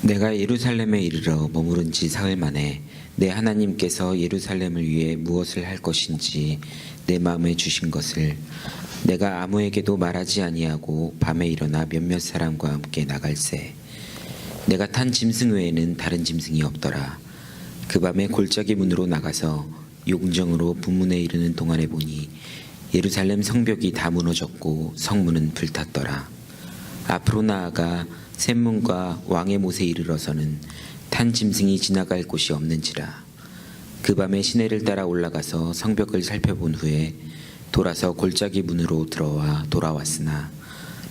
내가 예루살렘에 이르러 머무른 지 사흘 만에 내 하나님께서 예루살렘을 위해 무엇을 할 것인지 내 마음에 주신 것을 내가 아무에게도 말하지 아니하고 밤에 일어나 몇몇 사람과 함께 나갈새. 내가 탄 짐승 외에는 다른 짐승이 없더라. 그 밤에 골짜기 문으로 나가서 용정으로 분문에 이르는 동안에 보니 예루살렘 성벽이 다 무너졌고 성문은 불탔더라. 앞으로 나아가 샘문과 왕의 못에 이르러서는 탄 짐승이 지나갈 곳이 없는지라. 그 밤에 시내를 따라 올라가서 성벽을 살펴본 후에 돌아서 골짜기 문으로 들어와 돌아왔으나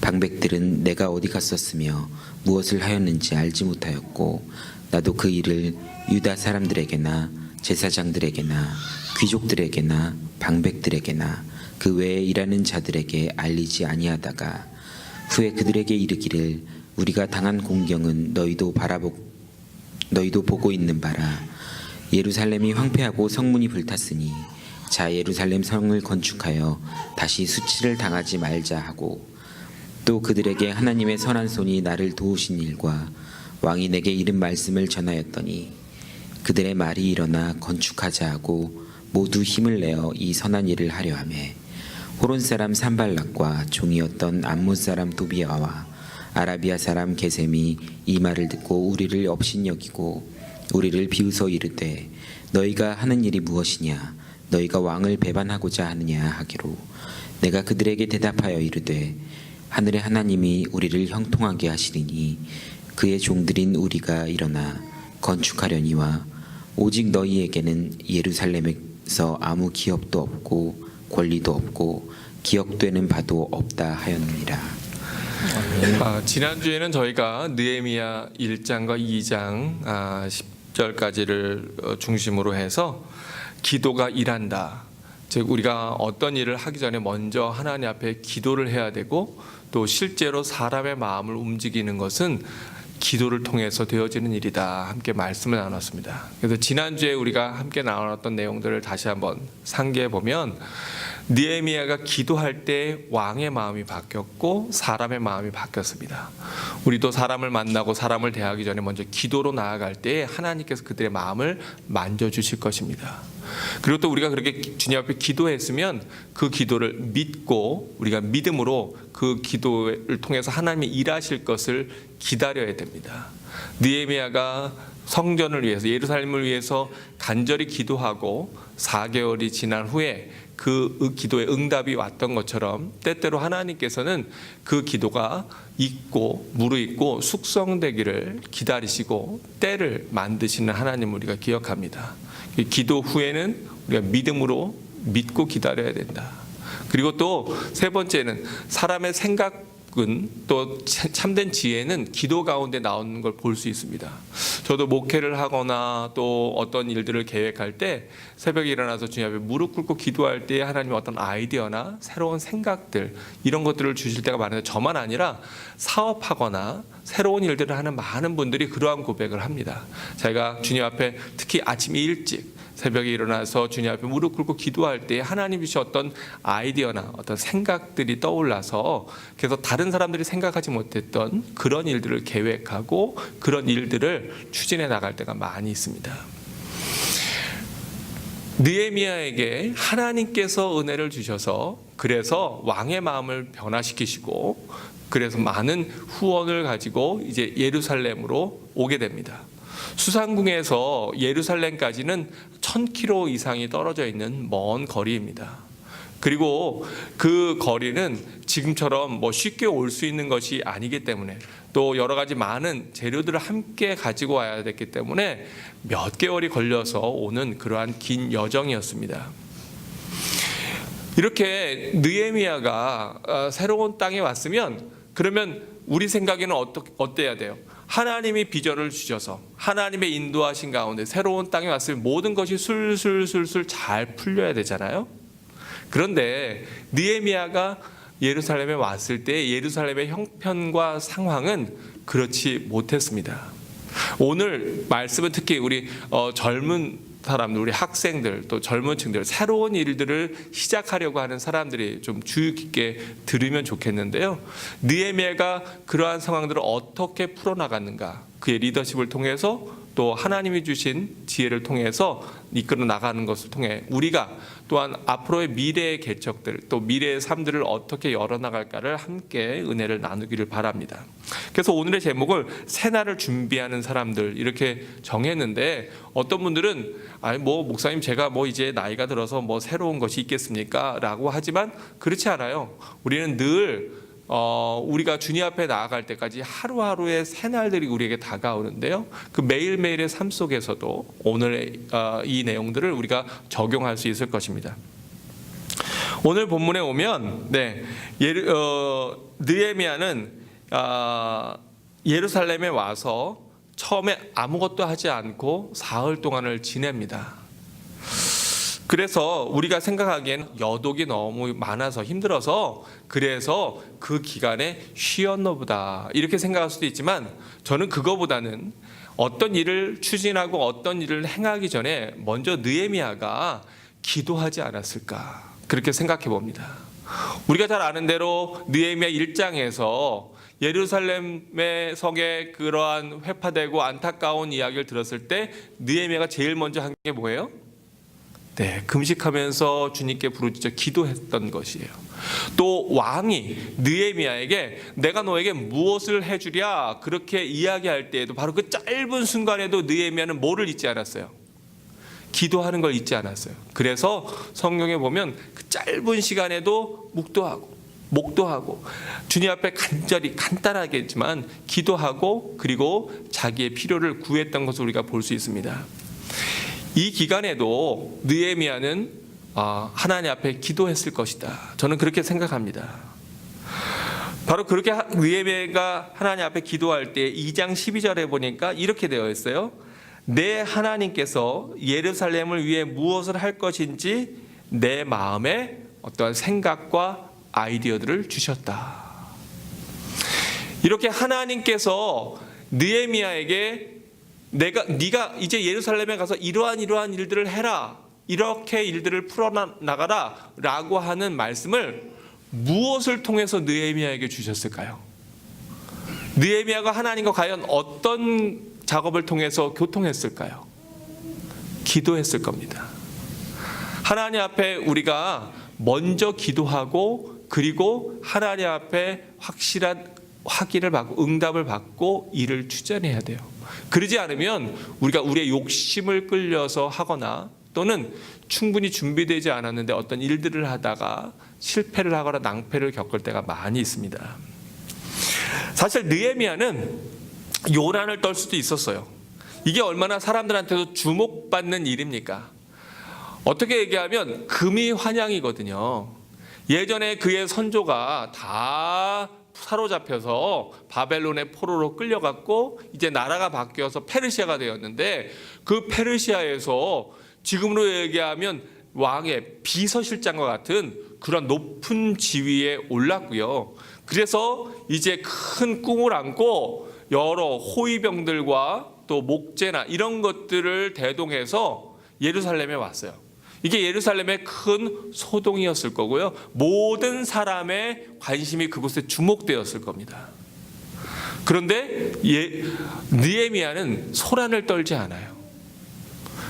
방백들은 내가 어디 갔었으며 무엇을 하였는지 알지 못하였고 나도 그 일을 유다 사람들에게나 제사장들에게나 귀족들에게나 방백들에게나 그 외에 일하는 자들에게 알리지 아니하다가 후에 그들에게 이르기를 우리가 당한 공경은 너희도 보고 있는 바라. 예루살렘이 황폐하고 성문이 불탔으니 자 예루살렘 성을 건축하여 다시 수치를 당하지 말자 하고 또 그들에게 하나님의 선한 손이 나를 도우신 일과 왕이 내게 이른 말씀을 전하였더니 그들의 말이 일어나 건축하자 하고 모두 힘을 내어 이 선한 일을 하려 하매 호론 사람 산발락과 종이었던 암몬 사람 도비아와 아라비아 사람 게셈이 이 말을 듣고 우리를 업신여기고 우리를 비웃어 이르되 너희가 하는 일이 무엇이냐 너희가 왕을 배반하고자 하느냐 하기로 내가 그들에게 대답하여 이르되 하늘의 하나님이 우리를 형통하게 하시리니 그의 종들인 우리가 일어나 건축하려니와 오직 너희에게는 예루살렘에서 아무 기업도 없고 권리도 없고 기억되는 바도 없다 하였느니라. 지난주에는 저희가 느헤미야 1장과 2장 10절까지를 중심으로 해서 기도가 일한다. 즉 우리가 어떤 일을 하기 전에 먼저 하나님 앞에 기도를 해야 되고 또 실제로 사람의 마음을 움직이는 것은 기도를 통해서 되어지는 일이다. 함께 말씀을 나눴습니다. 그래서 지난주에 우리가 함께 나눴던 내용들을 다시 한번 상기해 보면 느헤미야가 기도할 때 왕의 마음이 바뀌었고 사람의 마음이 바뀌었습니다. 우리도 사람을 만나고 사람을 대하기 전에 먼저 기도로 나아갈 때 하나님께서 그들의 마음을 만져주실 것입니다. 그리고 또 우리가 그렇게 주님 앞에 기도했으면 그 기도를 믿고 우리가 믿음으로 그 기도를 통해서 하나님이 일하실 것을 기다려야 됩니다. 느헤미야가 성전을 위해서 예루살렘을 위해서 간절히 기도하고 4개월이 지난 후에 그 기도의 응답이 왔던 것처럼 때때로 하나님께서는 그 기도가 있고 무르익고 숙성되기를 기다리시고 때를 만드시는 하나님을 우리가 기억합니다. 기도 후에는 우리가 믿음으로 믿고 기다려야 된다. 그리고 또 세 번째는 사람의 생각은 또 참된 지혜는 기도 가운데 나오는 걸 볼 수 있습니다. 저도 목회를 하거나 또 어떤 일들을 계획할 때 새벽에 일어나서 주님 앞에 무릎 꿇고 기도할 때 하나님의 어떤 아이디어나 새로운 생각들 이런 것들을 주실 때가 많은데 저만 아니라 사업하거나 새로운 일들을 하는 많은 분들이 그러한 고백을 합니다. 제가 주님 앞에 특히 아침 일찍 새벽에 일어나서 주님 앞에 무릎 꿇고 기도할 때 하나님 주신 어떤 아이디어나 어떤 생각들이 떠올라서 그래서 다른 사람들이 생각하지 못했던 그런 일들을 계획하고 그런 일들을 추진해 나갈 때가 많이 있습니다. 느헤미야에게 하나님께서 은혜를 주셔서 그래서 왕의 마음을 변화시키시고 그래서 많은 후원을 가지고 이제 예루살렘으로 오게 됩니다. 수상궁에서 예루살렘까지는 1000km 이상이 떨어져 있는 먼 거리입니다. 그리고 그 거리는 지금처럼 쉽게 올 수 있는 것이 아니기 때문에 또 여러 가지 많은 재료들을 함께 가지고 와야 됐기 때문에 몇 개월이 걸려서 오는 그러한 긴 여정이었습니다. 이렇게 느헤미야가 새로운 땅에 왔으면 그러면 우리 생각에는 어때야 돼요? 하나님이 비전을 주셔서 하나님의 인도하신 가운데 새로운 땅에 왔으면 모든 것이 술술술술 잘 풀려야 되잖아요. 그런데 느헤미야가 예루살렘에 왔을 때 예루살렘의 형편과 상황은 그렇지 못했습니다. 오늘 말씀은 특히 우리 젊은 사람들, 우리 학생들, 또 젊은 층들, 새로운 일들을 시작하려고 하는 사람들이 좀 주의 깊게 들으면 좋겠는데요. 느헤미야가 그러한 상황들을 어떻게 풀어나갔는가, 그의 리더십을 통해서 또 하나님이 주신 지혜를 통해서 이끌어 나가는 것을 통해 우리가 또한 앞으로의 미래의 개척들, 또 미래의 삶들을 어떻게 열어나갈까를 함께 은혜를 나누기를 바랍니다. 그래서 오늘의 제목을 새날을 준비하는 사람들 이렇게 정했는데, 어떤 분들은 아니 뭐 목사님 제가 뭐 이제 나이가 들어서 뭐 새로운 것이 있겠습니까? 라고 하지만 그렇지 않아요. 우리는 늘 우리가 주님 앞에 나아갈 때까지 하루하루의 새날들이 우리에게 다가오는데요. 그 매일매일의 삶 속에서도 오늘 이 내용들을 우리가 적용할 수 있을 것입니다. 오늘 본문에 오면 느헤미야는 예루살렘에 와서 처음에 아무것도 하지 않고 사흘 동안을 지냅니다. 그래서 우리가 생각하기에는 여독이 너무 많아서 힘들어서 그래서 그 기간에 쉬었나 보다 이렇게 생각할 수도 있지만, 저는 그거보다는 어떤 일을 추진하고 어떤 일을 행하기 전에 먼저 느헤미야가 기도하지 않았을까 그렇게 생각해 봅니다. 우리가 잘 아는 대로 느헤미야 1장에서 예루살렘의 성에 그러한 회파되고 안타까운 이야기를 들었을 때 느헤미야가 제일 먼저 한 게 뭐예요? 금식하면서 주님께 부르짖어 기도했던 것이에요. 또 왕이 느헤미야에게 내가 너에게 무엇을 해주랴 그렇게 이야기할 때에도 바로 그 짧은 순간에도 느헤미야는 뭐를 잊지 않았어요? 기도하는 걸 잊지 않았어요. 그래서 성경에 보면 그 짧은 시간에도 목도하고 주님 앞에 간단하겠지만 기도하고 그리고 자기의 필요를 구했던 것을 우리가 볼 수 있습니다. 이 기간에도 느헤미야는 하나님 앞에 기도했을 것이다. 저는 그렇게 생각합니다. 바로 그렇게 느헤미야가 하나님 앞에 기도할 때 2장 12절에 보니까 이렇게 되어 있어요. 내 하나님께서 예루살렘을 위해 무엇을 할 것인지 내 마음에 어떠한 생각과 아이디어들을 주셨다. 이렇게 하나님께서 느헤미야에게 네가 이제 예루살렘에 가서 이러한 일들을 해라, 이렇게 일들을 풀어나가라 라고 하는 말씀을 무엇을 통해서 느헤미야에게 주셨을까요? 느헤미야가 하나님과 과연 어떤 작업을 통해서 교통했을까요? 기도했을 겁니다. 하나님 앞에 우리가 먼저 기도하고 그리고 하나님 앞에 확실한 확인을 받고 응답을 받고 일을 추진해야 돼요. 그러지 않으면 우리가 우리의 욕심을 끌려서 하거나 또는 충분히 준비되지 않았는데 어떤 일들을 하다가 실패를 하거나 낭패를 겪을 때가 많이 있습니다. 사실 느헤미야는 요란을 떨 수도 있었어요. 이게 얼마나 사람들한테도 주목받는 일입니까? 어떻게 얘기하면 금이 환양이거든요. 예전에 그의 선조가 다 사로잡혀서 바벨론의 포로로 끌려갔고 이제 나라가 바뀌어서 페르시아가 되었는데, 그 페르시아에서 지금으로 얘기하면 왕의 비서실장과 같은 그런 높은 지위에 올랐고요. 그래서 이제 큰 꿈을 안고 여러 호위병들과 또 목재나 이런 것들을 대동해서 예루살렘에 왔어요. 이게 예루살렘의 큰 소동이었을 거고요. 모든 사람의 관심이 그곳에 주목되었을 겁니다. 그런데 느헤미야는 소란을 떨지 않아요.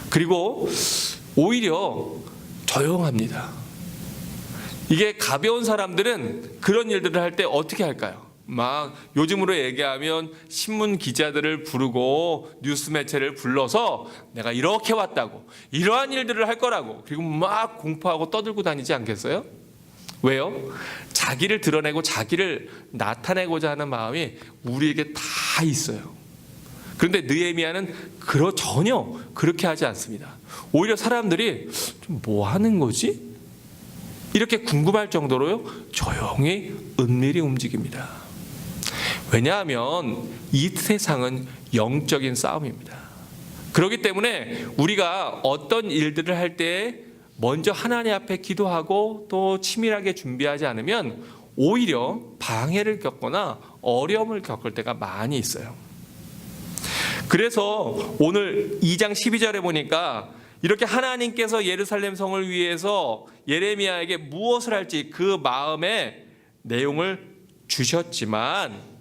그리고 오히려 조용합니다. 이게 가벼운 사람들은 그런 일들을 할 때 어떻게 할까요? 막 요즘으로 얘기하면 신문 기자들을 부르고 뉴스 매체를 불러서 내가 이렇게 왔다고, 이러한 일들을 할 거라고, 그리고 막 공포하고 떠들고 다니지 않겠어요? 왜요? 자기를 드러내고 자기를 나타내고자 하는 마음이 우리에게 다 있어요. 그런데 느헤미야는 전혀 그렇게 하지 않습니다. 오히려 사람들이 좀 뭐 하는 거지? 이렇게 궁금할 정도로요, 조용히 은밀히 움직입니다. 왜냐하면 이 세상은 영적인 싸움입니다. 그렇기 때문에 우리가 어떤 일들을 할 때 먼저 하나님 앞에 기도하고 또 치밀하게 준비하지 않으면 오히려 방해를 겪거나 어려움을 겪을 때가 많이 있어요. 그래서 오늘 2장 12절에 보니까 이렇게 하나님께서 예루살렘 성을 위해서 예레미야에게 무엇을 할지 그 마음의 내용을 주셨지만,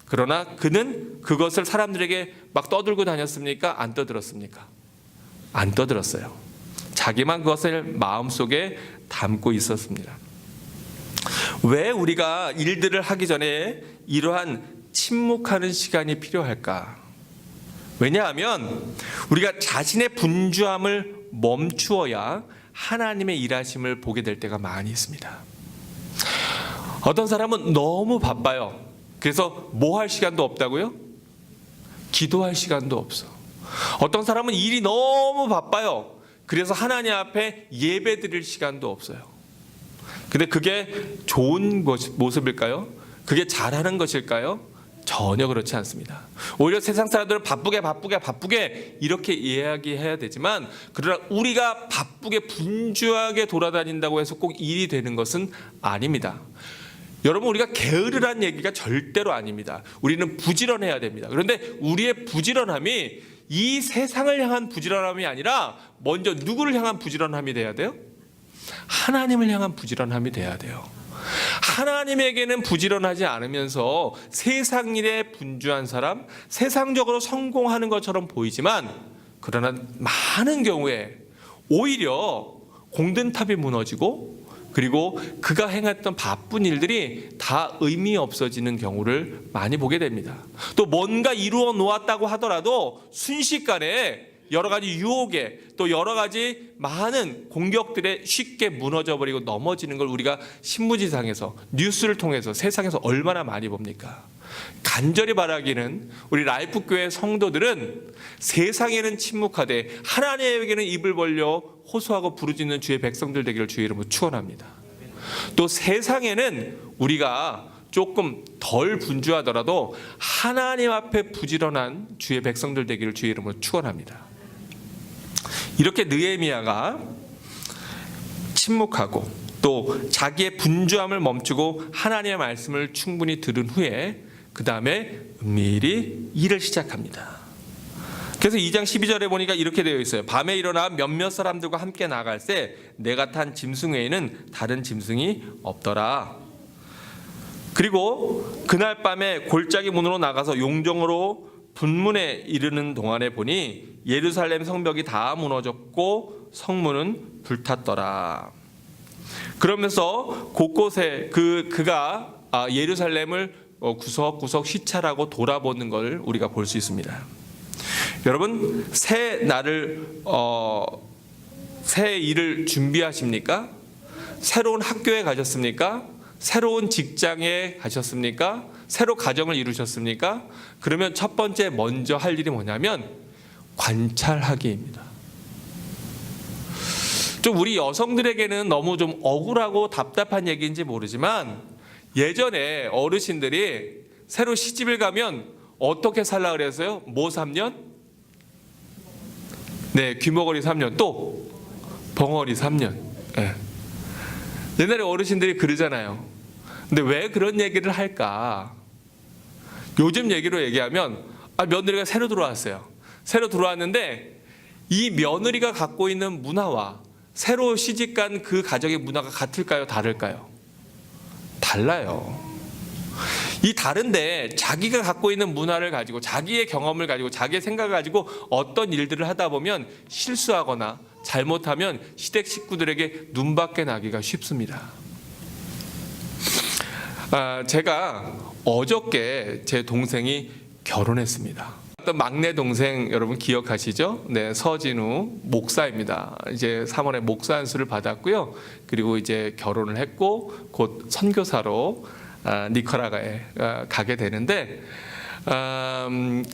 그러나 그는 그것을 사람들에게 막 떠들고 다녔습니까? 안 떠들었습니까? 안 떠들었어요. 자기만 그것을 마음속에 담고 있었습니다. 왜 우리가 일들을 하기 전에 이러한 침묵하는 시간이 필요할까? 왜냐하면 우리가 자신의 분주함을 멈추어야 하나님의 일하심을 보게 될 때가 많이 있습니다. 어떤 사람은 너무 바빠요. 그래서 뭐 할 시간도 없다고요? 기도할 시간도 없어. 어떤 사람은 일이 너무 바빠요. 그래서 하나님 앞에 예배 드릴 시간도 없어요. 근데 그게 좋은 모습일까요? 그게 잘하는 것일까요? 전혀 그렇지 않습니다. 오히려 세상 사람들은 바쁘게 이렇게 이야기해야 되지만, 그러나 우리가 바쁘게 분주하게 돌아다닌다고 해서 꼭 일이 되는 것은 아닙니다. 여러분, 우리가 게으르란 얘기가 절대로 아닙니다. 우리는 부지런해야 됩니다. 그런데 우리의 부지런함이 이 세상을 향한 부지런함이 아니라 먼저 누구를 향한 부지런함이 돼야 돼요? 하나님을 향한 부지런함이 돼야 돼요. 하나님에게는 부지런하지 않으면서 세상 일에 분주한 사람, 세상적으로 성공하는 것처럼 보이지만, 그러나 많은 경우에 오히려 공든탑이 무너지고, 그리고 그가 행했던 바쁜 일들이 다 의미 없어지는 경우를 많이 보게 됩니다. 또 뭔가 이루어 놓았다고 하더라도 순식간에 여러 가지 유혹에, 또 여러 가지 많은 공격들에 쉽게 무너져 버리고 넘어지는 걸 우리가 신문지상에서, 뉴스를 통해서, 세상에서 얼마나 많이 봅니까? 간절히 바라기는 우리 라이프교회 성도들은 세상에는 침묵하되 하나님에게는 입을 벌려 호소하고 부르짖는 주의 백성들 되기를 주의 이름으로 축원합니다. 또 세상에는 우리가 조금 덜 분주하더라도 하나님 앞에 부지런한 주의 백성들 되기를 주의 이름으로 축원합니다. 이렇게 느헤미야가 침묵하고 또 자기의 분주함을 멈추고 하나님의 말씀을 충분히 들은 후에 그 다음에 은밀히 일을 시작합니다. 그래서 2장 12절에 보니까 이렇게 되어 있어요. 밤에 일어나 몇몇 사람들과 함께 나갈새 내가 탄 짐승 외에는 다른 짐승이 없더라. 그리고 그날 밤에 골짜기 문으로 나가서 용정으로 분문에 이르는 동안에 보니 예루살렘 성벽이 다 무너졌고 성문은 불탔더라. 그러면서 곳곳에 그가 예루살렘을 구석구석 시찰하고 돌아보는 걸 우리가 볼 수 있습니다. 여러분, 새 일을 준비하십니까? 새로운 학교에 가셨습니까? 새로운 직장에 가셨습니까? 새로 가정을 이루셨습니까? 그러면 첫 번째 먼저 할 일이 뭐냐면 관찰하기입니다. 좀 우리 여성들에게는 너무 좀 억울하고 답답한 얘기인지 모르지만, 예전에 어르신들이 새로 시집을 가면 어떻게 살라 그랬어요? 뭐 3년? 네, 귀머거리 3년, 또 벙어리 3년. 네. 옛날에 어르신들이 그러잖아요. 근데 왜 그런 얘기를 할까? 요즘 얘기로 얘기하면 며느리가 새로 들어왔어요. 새로 들어왔는데 이 며느리가 갖고 있는 문화와 새로 시집간 그 가정의 문화가 같을까요? 다를까요? 달라요. 이 다른데 자기가 갖고 있는 문화를 가지고, 자기의 경험을 가지고, 자기의 생각을 가지고 어떤 일들을 하다 보면 실수하거나 잘못하면 시댁 식구들에게 눈밖에 나기가 쉽습니다. 제가 어저께 제 동생이 결혼했습니다. 어떤 막내 동생 여러분 기억하시죠? 네, 서진우 목사입니다. 이제 3월에 목사 안수를 받았고요. 그리고 이제 결혼을 했고 곧 선교사로 니카라과에 가게 되는데,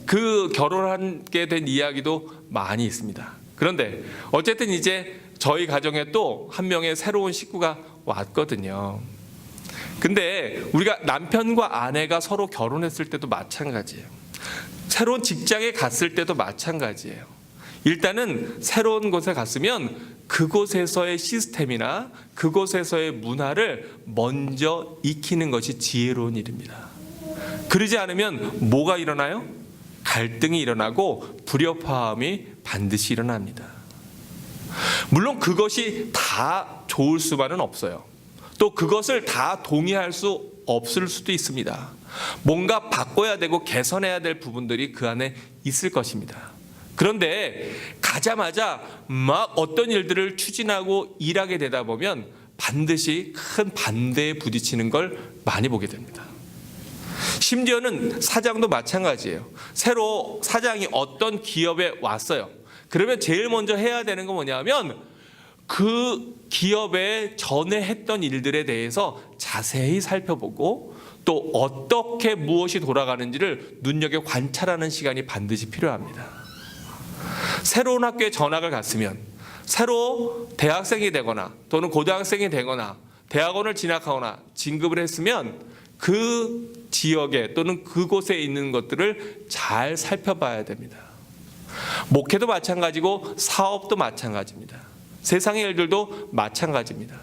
그 결혼하게 된 이야기도 많이 있습니다. 그런데 어쨌든 이제 저희 가정에 또 한 명의 새로운 식구가 왔거든요. 근데 우리가 남편과 아내가 서로 결혼했을 때도 마찬가지예요. 새로운 직장에 갔을 때도 마찬가지예요. 일단은 새로운 곳에 갔으면 그곳에서의 시스템이나 그곳에서의 문화를 먼저 익히는 것이 지혜로운 일입니다. 그러지 않으면 뭐가 일어나요? 갈등이 일어나고 불협화음이 반드시 일어납니다. 물론 그것이 다 좋을 수만은 없어요. 또 그것을 다 동의할 수 없을 수도 있습니다. 뭔가 바꿔야 되고 개선해야 될 부분들이 그 안에 있을 것입니다. 그런데 가자마자 막 어떤 일들을 추진하고 일하게 되다 보면 반드시 큰 반대에 부딪히는 걸 많이 보게 됩니다. 심지어는 사장도 마찬가지예요. 새로 사장이 어떤 기업에 왔어요. 그러면 제일 먼저 해야 되는 건 뭐냐면 그 기업에 전에 했던 일들에 대해서 자세히 살펴보고 또 어떻게 무엇이 돌아가는지를 눈여겨 관찰하는 시간이 반드시 필요합니다. 새로운 학교에 전학을 갔으면 새로 대학생이 되거나 또는 고등학생이 되거나 대학원을 진학하거나 진급을 했으면 그 지역에 또는 그곳에 있는 것들을 잘 살펴봐야 됩니다. 목회도 마찬가지고 사업도 마찬가지입니다. 세상의 일들도 마찬가지입니다.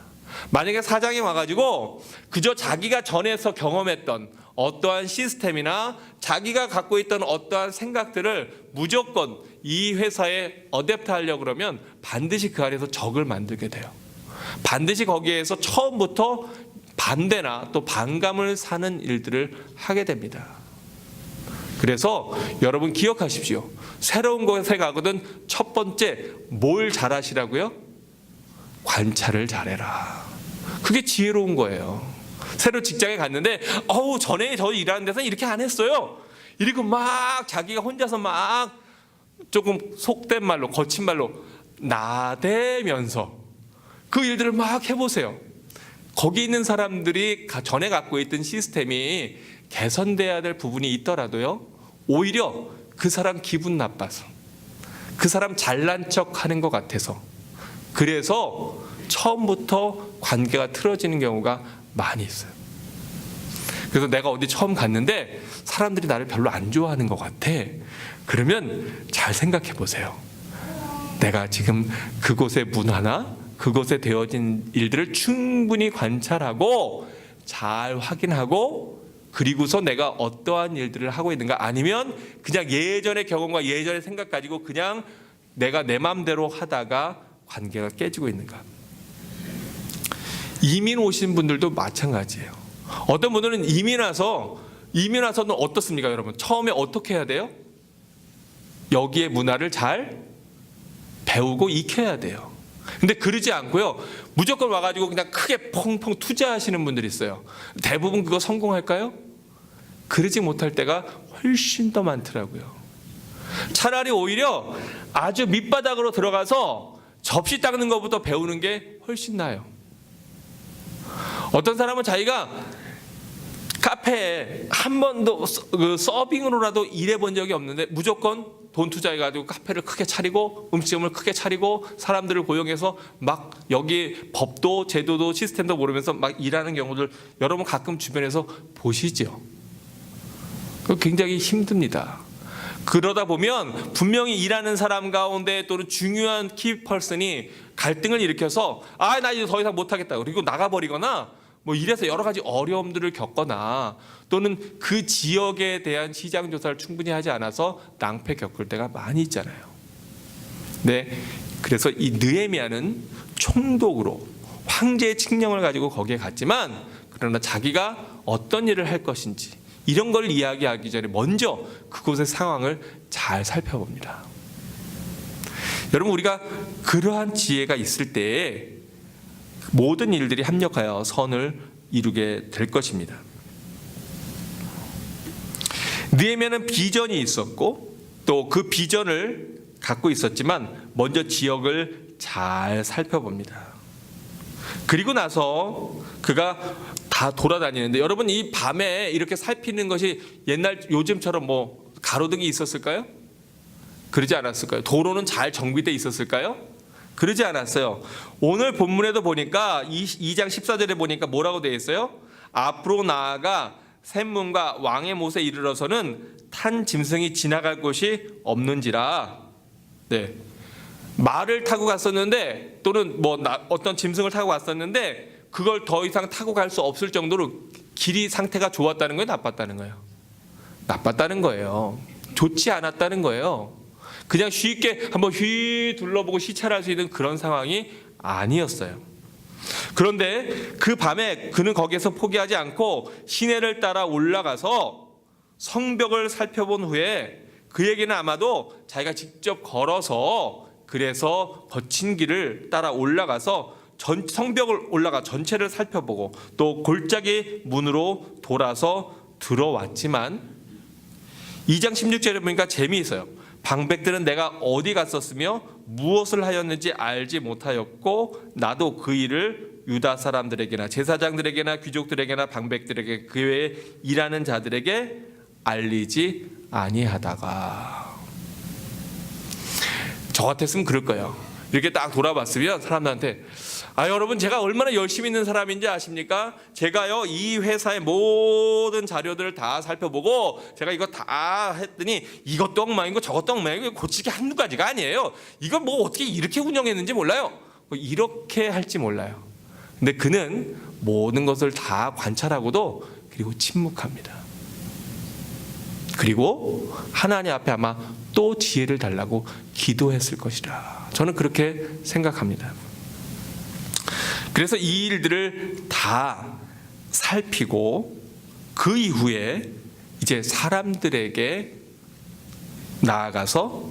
만약에 사장이 와가지고 그저 자기가 전에서 경험했던 어떠한 시스템이나 자기가 갖고 있던 어떠한 생각들을 무조건 이 회사에 어댑트 하려고 그러면 반드시 그 안에서 적을 만들게 돼요. 반드시 거기에서 처음부터 반대나 또 반감을 사는 일들을 하게 됩니다. 그래서 여러분 기억하십시오. 새로운 곳에 가거든 첫 번째 뭘 잘하시라고요? 관찰을 잘해라. 그게 지혜로운 거예요. 새로 직장에 갔는데 전에 저 일하는 데서는 이렇게 안 했어요. 이리고 막 자기가 혼자서 막 조금 속된 말로 거친 말로 나대면서 그 일들을 막 해보세요. 거기 있는 사람들이 전에 갖고 있던 시스템이 개선돼야 될 부분이 있더라도요, 오히려 그 사람 기분 나빠서 그 사람 잘난 척 하는 것 같아서 그래서 처음부터 관계가 틀어지는 경우가 많이 있어요. 그래서 내가 어디 처음 갔는데 사람들이 나를 별로 안 좋아하는 것 같아. 그러면 잘 생각해 보세요. 내가 지금 그곳의 문화나 그곳에 되어진 일들을 충분히 관찰하고 잘 확인하고 그리고서 내가 어떠한 일들을 하고 있는가, 아니면 그냥 예전의 경험과 예전의 생각 가지고 그냥 내가 내 마음대로 하다가 관계가 깨지고 있는가. 이민 오신 분들도 마찬가지예요. 어떤 분들은 이민 와서는 어떻습니까, 여러분? 처음에 어떻게 해야 돼요? 여기의 문화를 잘 배우고 익혀야 돼요. 근데 그러지 않고요, 무조건 와가지고 그냥 크게 펑펑 투자하시는 분들이 있어요. 대부분 그거 성공할까요? 그러지 못할 때가 훨씬 더 많더라고요. 차라리 오히려 아주 밑바닥으로 들어가서 접시 닦는 것부터 배우는 게 훨씬 나아요. 어떤 사람은 자기가 카페에 한 번도 서빙으로라도 일해본 적이 없는데 무조건 돈 투자해가지고 카페를 크게 차리고 음식점을 크게 차리고 사람들을 고용해서 막 여기 법도 제도도 시스템도 모르면서 막 일하는 경우들 여러분 가끔 주변에서 보시죠. 그거 굉장히 힘듭니다. 그러다 보면 분명히 일하는 사람 가운데 또는 중요한 키퍼슨이 갈등을 일으켜서 나 이제 더 이상 못하겠다 그리고 나가버리거나 뭐 이래서 여러 가지 어려움들을 겪거나 또는 그 지역에 대한 시장 조사를 충분히 하지 않아서 낭패 겪을 때가 많이 있잖아요. 네, 그래서 이 느헤미야는 총독으로 황제의 칙령을 가지고 거기에 갔지만 그러나 자기가 어떤 일을 할 것인지 이런 걸 이야기하기 전에 먼저 그곳의 상황을 잘 살펴봅니다. 여러분, 우리가 그러한 지혜가 있을 때에 모든 일들이 합력하여 선을 이루게 될 것입니다. 느헤미야는 비전이 있었고 또 그 비전을 갖고 있었지만 먼저 지역을 잘 살펴봅니다. 그리고 나서 그가 다 돌아다니는데 여러분, 이 밤에 이렇게 살피는 것이 요즘처럼 뭐 가로등이 있었을까요? 그러지 않았을까요? 도로는 잘 정비되어 있었을까요? 그러지 않았어요. 오늘 본문에도 보니까 2장 14절에 보니까 뭐라고 되어 있어요? 앞으로 나아가 샘문과 왕의 못에 이르러서는 탄 짐승이 지나갈 곳이 없는지라. 네, 말을 타고 갔었는데 또는 어떤 짐승을 타고 갔었는데 그걸 더 이상 타고 갈 수 없을 정도로 길이 상태가 좋았다는 거예요, 나빴다는 거예요? 나빴다는 거예요. 좋지 않았다는 거예요. 그냥 쉽게 한번 휘 둘러보고 시찰할 수 있는 그런 상황이 아니었어요. 그런데 그 밤에 그는 거기에서 포기하지 않고 시내를 따라 올라가서 성벽을 살펴본 후에, 그에게는 아마도 자기가 직접 걸어서 그래서 거친 길을 따라 올라가서 성벽을 올라가 전체를 살펴보고 또 골짜기 문으로 돌아서 들어왔지만 2장 16절에 보니까 재미있어요. 방백들은 내가 어디 갔었으며 무엇을 하였는지 알지 못하였고 나도 그 일을 유다 사람들에게나 제사장들에게나 귀족들에게나 방백들에게 그 외에 일하는 자들에게 알리지 아니하다가. 저 같았으면 그럴 거예요. 이렇게 딱 돌아봤으면 사람들한테 여러분 제가 얼마나 열심히 있는 사람인지 아십니까? 제가요 이 회사의 모든 자료들을 다 살펴보고 제가 이거 다 했더니 이것도 엉망이고 저것도 엉망이고 고치기 한두 가지가 아니에요. 이거 뭐 어떻게 이렇게 운영했는지 몰라요. 뭐 이렇게 할지 몰라요. 근데 그는 모든 것을 다 관찰하고도 그리고 침묵합니다. 그리고 하나님 앞에 아마 또 지혜를 달라고 기도했을 것이라 저는 그렇게 생각합니다. 그래서 이 일들을 다 살피고 그 이후에 이제 사람들에게 나아가서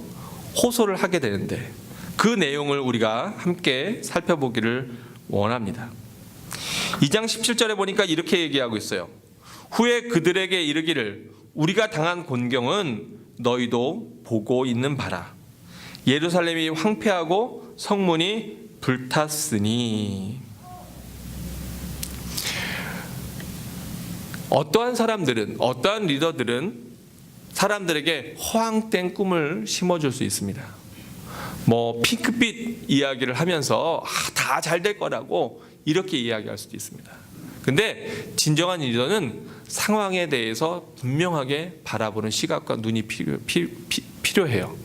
호소를 하게 되는데 그 내용을 우리가 함께 살펴보기를 원합니다. 2장 17절에 보니까 이렇게 얘기하고 있어요. 후에 그들에게 이르기를 우리가 당한 곤경은 너희도 보고 있는 바라. 예루살렘이 황폐하고 성문이 불탔으니. 어떠한 사람들은, 어떠한 리더들은 사람들에게 허황된 꿈을 심어줄 수 있습니다. 뭐 핑크빛 이야기를 하면서 다 잘 될 거라고 이렇게 이야기할 수도 있습니다. 근데 진정한 리더는 상황에 대해서 분명하게 바라보는 시각과 눈이 필요해요.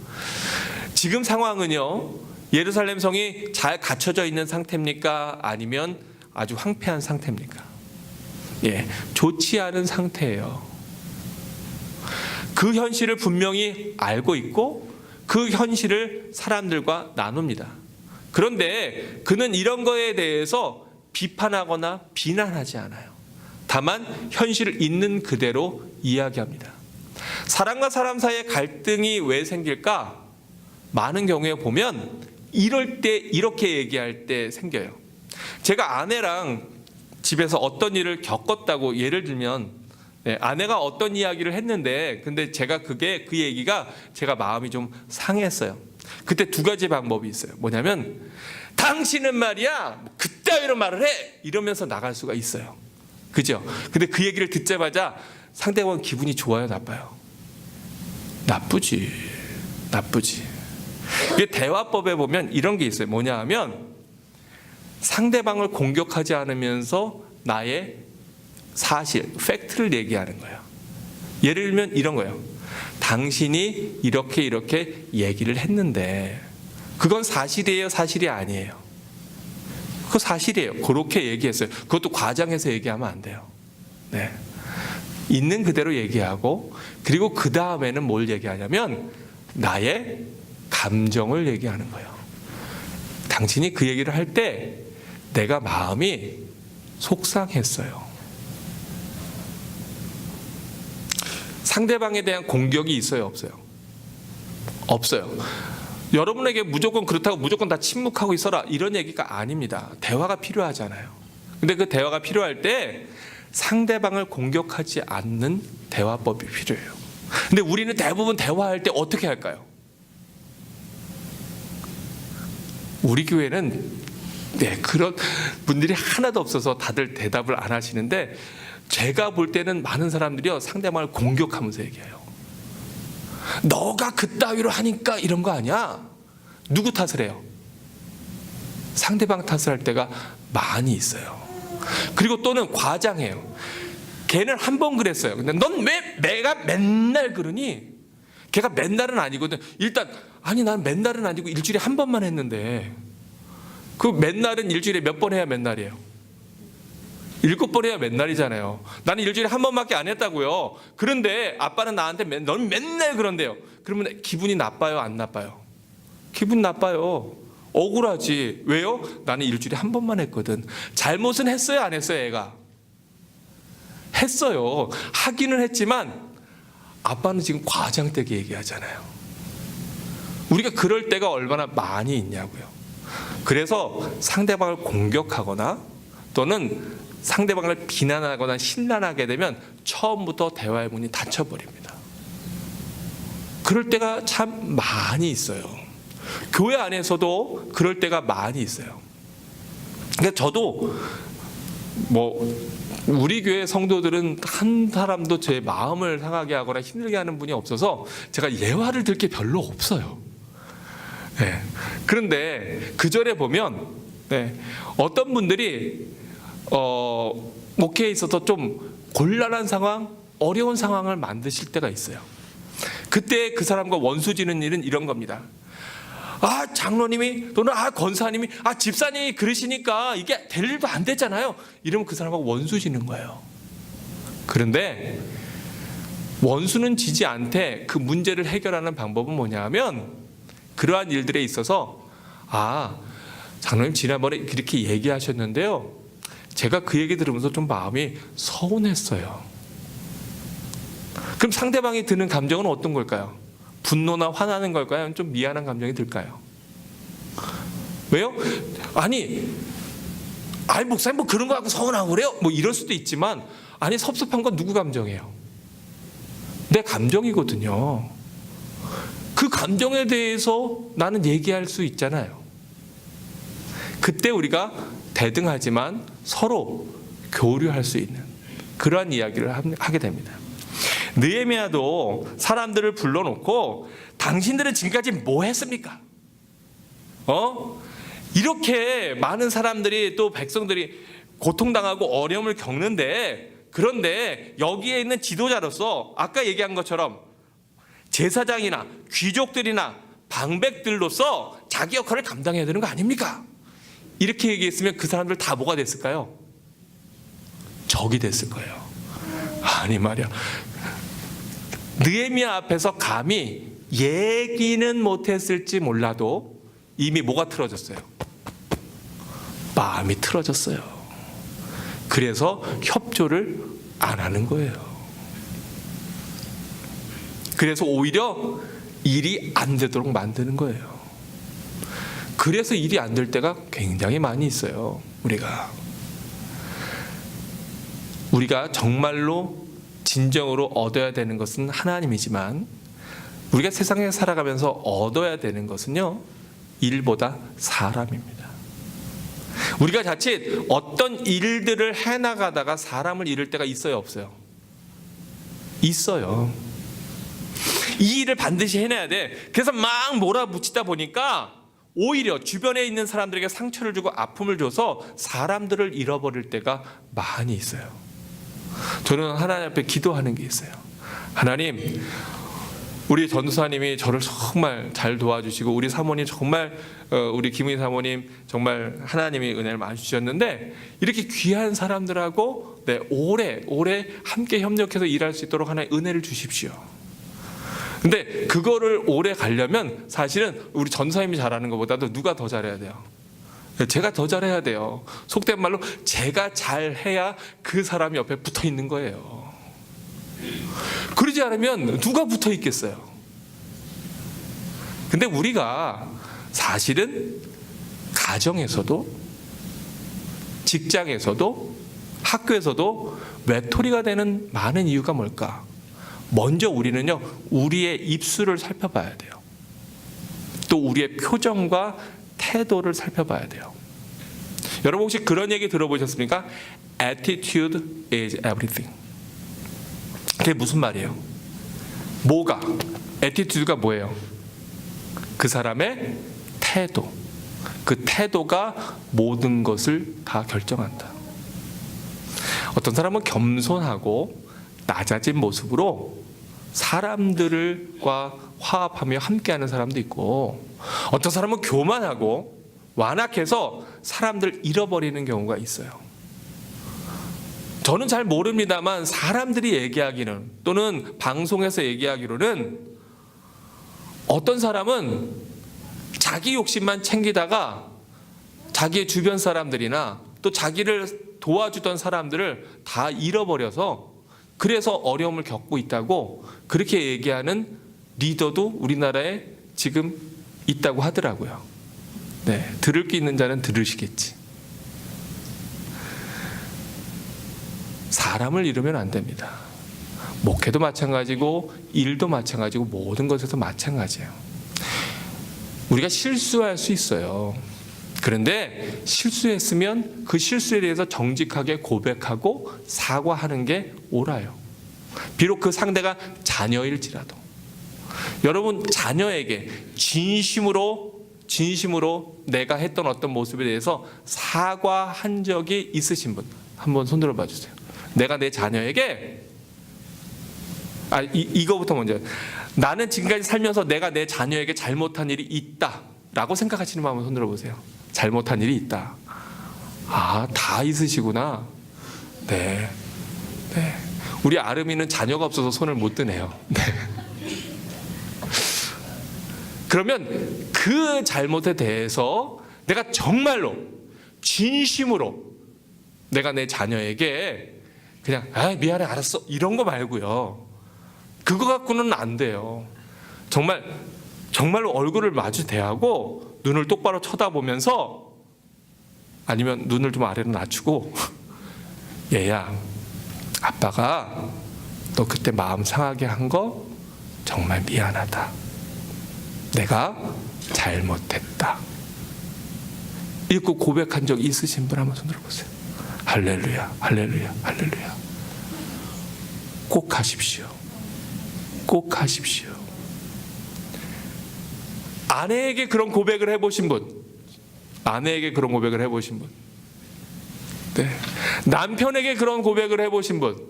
지금 상황은요, 예루살렘 성이 잘 갖춰져 있는 상태입니까? 아니면 아주 황폐한 상태입니까? 좋지 않은 상태예요. 그 현실을 분명히 알고 있고 그 현실을 사람들과 나눕니다. 그런데 그는 이런 거에 대해서 비판하거나 비난하지 않아요. 다만 현실을 있는 그대로 이야기합니다. 사람과 사람 사이에 갈등이 왜 생길까? 많은 경우에 보면 이럴 때 이렇게 얘기할 때 생겨요. 제가 아내랑 집에서 어떤 일을 겪었다고 예를 들면 아내가 어떤 이야기를 했는데 근데 제가 그 얘기가 제가 마음이 좀 상했어요. 그때 두 가지 방법이 있어요. 뭐냐면 당신은 말이야 그따위로 말을 해 이러면서 나갈 수가 있어요. 그죠? 근데 그 얘기를 듣자마자 상대방 기분이 좋아요, 나빠요? 나쁘지. 이게 대화법에 보면 이런 게 있어요. 뭐냐 하면 상대방을 공격하지 않으면서 나의 사실, 팩트를 얘기하는 거예요. 예를 들면 이런 거예요. 당신이 이렇게 얘기를 했는데 그건 사실이에요, 사실이 아니에요? 그거 사실이에요. 그렇게 얘기했어요. 그것도 과장해서 얘기하면 안 돼요. 있는 그대로 얘기하고 그리고 그 다음에는 뭘 얘기하냐면 나의 감정을 얘기하는 거예요. 당신이 그 얘기를 할 때 내가 마음이 속상했어요. 상대방에 대한 공격이 있어요, 없어요? 없어요. 여러분에게 무조건 그렇다고 무조건 다 침묵하고 있어라 이런 얘기가 아닙니다. 대화가 필요하잖아요. 근데 그 대화가 필요할 때 상대방을 공격하지 않는 대화법이 필요해요. 근데 우리는 대부분 대화할 때 어떻게 할까요? 우리 교회는 그런 분들이 하나도 없어서 다들 대답을 안 하시는데 제가 볼 때는 많은 사람들이요 상대방을 공격하면서 얘기해요. 너가 그따위로 하니까 이런 거 아니야? 누구 탓을 해요? 상대방 탓을 할 때가 많이 있어요. 그리고 또는 과장해요. 걔는 한 번 그랬어요. 근데 넌 왜 내가 맨날 그러니? 걔가 맨날은 아니거든. 일단 아니 난 맨날은 아니고 일주일에 한 번만 했는데 그 맨날은 일주일에 몇 번 해야 맨날이에요? 7번 해야 맨날이잖아요. 나는 일주일에 한 번밖에 안 했다고요. 그런데 아빠는 나한테 넌 맨날 그런대요. 그러면 기분이 나빠요, 안 나빠요? 기분 나빠요. 억울하지. 왜요? 나는 일주일에 한 번만 했거든. 잘못은 했어요, 안 했어요, 애가? 했어요. 하기는 했지만 아빠는 지금 과장되게 얘기하잖아요. 우리가 그럴 때가 얼마나 많이 있냐고요. 그래서 상대방을 공격하거나 또는 상대방을 비난하거나 신난하게 되면 처음부터 대화의 문이 닫혀버립니다. 그럴 때가 참 많이 있어요. 교회 안에서도 그럴 때가 많이 있어요. 그러니까 저도 우리 교회 성도들은 한 사람도 제 마음을 상하게 하거나 힘들게 하는 분이 없어서 제가 예화를 들 게 별로 없어요. 네. 그런데 그 절에 보면 어떤 분들이 목회에 있어서 좀 곤란한 상황, 어려운 상황을 만드실 때가 있어요. 그때 그 사람과 원수 지는 일은 이런 겁니다. 장로님이 또는 권사님이 집사님이 그러시니까 이게 될 일도 안 됐잖아요. 이러면 그 사람하고 원수 지는 거예요. 그런데 원수는 지지 않되 그 문제를 해결하는 방법은 뭐냐 하면 그러한 일들에 있어서 장로님 지난번에 이렇게 얘기하셨는데요. 제가 그 얘기 들으면서 좀 마음이 서운했어요. 그럼 상대방이 드는 감정은 어떤 걸까요? 분노나 화나는 걸까요? 아니면 좀 미안한 감정이 들까요? 왜요? 목사님 그런 거 갖고 서운하고 그래요? 이럴 수도 있지만 섭섭한 건 누구 감정이에요? 내 감정이거든요. 그 감정에 대해서 나는 얘기할 수 있잖아요. 그때 우리가 대등하지만 서로 교류할 수 있는 그러한 이야기를 하게 됩니다. 느헤미야도 사람들을 불러놓고 당신들은 지금까지 뭐 했습니까? 이렇게 많은 사람들이 또 백성들이 고통당하고 어려움을 겪는데 그런데 여기에 있는 지도자로서 아까 얘기한 것처럼 제사장이나 귀족들이나 방백들로서 자기 역할을 감당해야 되는 거 아닙니까? 이렇게 얘기했으면 그 사람들 다 뭐가 됐을까요? 적이 됐을 거예요. 아니 말이야. 느헤미야 앞에서 감히 얘기는 못했을지 몰라도 이미 뭐가 틀어졌어요? 마음이 틀어졌어요. 그래서 협조를 안 하는 거예요. 그래서 오히려 일이 안 되도록 만드는 거예요. 그래서 일이 안 될 때가 굉장히 많이 있어요. 우리가 정말로 진정으로 얻어야 되는 것은 하나님이지만 우리가 세상에 살아가면서 얻어야 되는 것은요, 일보다 사람입니다. 우리가 자칫 어떤 일들을 해나가다가 사람을 잃을 때가 있어요, 없어요? 있어요. 이 일을 반드시 해내야 돼. 그래서 막 몰아붙이다 보니까 오히려 주변에 있는 사람들에게 상처를 주고 아픔을 줘서 사람들을 잃어버릴 때가 많이 있어요. 저는 하나님 앞에 기도하는 게 있어요. 하나님, 우리 전도사님이 저를 정말 잘 도와주시고 우리 사모님 정말 우리 김은희 사모님 정말 하나님이 은혜를 많이 주셨는데 이렇게 귀한 사람들하고 오래 함께 협력해서 일할 수 있도록 하나님 은혜를 주십시오. 근데 그거를 오래 가려면 사실은 우리 전도사님이 잘하는 것보다도 누가 더 잘해야 돼요? 제가 더 잘해야 돼요. 속된 말로 제가 잘해야 그 사람이 옆에 붙어 있는 거예요. 그러지 않으면 누가 붙어 있겠어요? 근데 우리가 사실은 가정에서도 직장에서도 학교에서도 외톨이가 되는 많은 이유가 뭘까? 먼저 우리는요, 우리의 입술을 살펴봐야 돼요. 또 우리의 표정과 태도를 살펴봐야 돼요. 여러분 혹시 그런 얘기 들어보셨습니까? Attitude is everything. 그게 무슨 말이에요? 뭐가? attitude가 뭐예요? 그 사람의 태도. 그 태도가 모든 것을 다 결정한다. 어떤 사람은 겸손하고 낮아진 모습으로 사람들과 화합하며 함께하는 사람도 있고 어떤 사람은 교만하고 완악해서 사람들 잃어버리는 경우가 있어요. 저는 잘 모릅니다만 사람들이 얘기하기는 또는 방송에서 얘기하기로는 어떤 사람은 자기 욕심만 챙기다가 자기의 주변 사람들이나 또 자기를 도와주던 사람들을 다 잃어버려서 그래서 어려움을 겪고 있다고 그렇게 얘기하는 리더도 우리나라에 지금 있다고 하더라고요. 네, 들을 게 있는 자는 들으시겠지. 사람을 잃으면 안 됩니다. 목회도 마찬가지고 일도 마찬가지고 모든 것에서 마찬가지예요. 우리가 실수할 수 있어요. 그런데 실수했으면 그 실수에 대해서 정직하게 고백하고 사과하는 게 옳아요. 비록 그 상대가 자녀일지라도. 여러분, 자녀에게 진심으로 내가 했던 어떤 모습에 대해서 사과한 적이 있으신 분 한번 손 들어봐 주세요. 내가 내 자녀에게 이거부터 먼저, 나는 지금까지 살면서 내가 내 자녀에게 잘못한 일이 있다라고 생각하시는 분 한번 손 들어보세요. 잘못한 일이 있다. 다 있으시구나. 네. 우리 아름이는 자녀가 없어서 손을 못 드네요. 네. 그러면 그 잘못에 대해서 내가 정말로 진심으로 내가 내 자녀에게 그냥 미안해, 알았어, 이런 거 말고요. 그거 갖고는 안 돼요. 정말로 얼굴을 마주 대하고 눈을 똑바로 쳐다보면서, 아니면 눈을 좀 아래로 낮추고 얘야, 아빠가 너 그때 마음 상하게 한 거 정말 미안하다. 내가 잘못했다. 이렇게 고백한 적 있으신 분 한번 손 들어보세요. 할렐루야, 할렐루야, 할렐루야. 꼭 하십시오. 꼭 하십시오. 아내에게 그런 고백을 해보신 분, 아내에게 그런 고백을 해보신 분, 네. 남편에게 그런 고백을 해보신 분,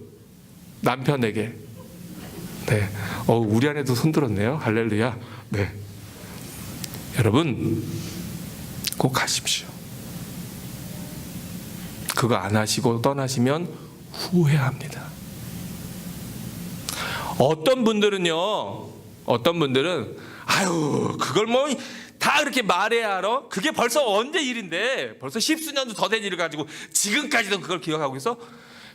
남편에게, 네. 우리 아내도 손 들었네요. 할렐루야. 네. 여러분, 꼭 하십시오. 그거 안 하시고 떠나시면 후회합니다. 어떤 분들은 그걸 뭐 다 그렇게 말해야 알아? 그게 벌써 언제 일인데, 벌써 십수년도 더 된 일을 가지고 지금까지도 그걸 기억하고 있어?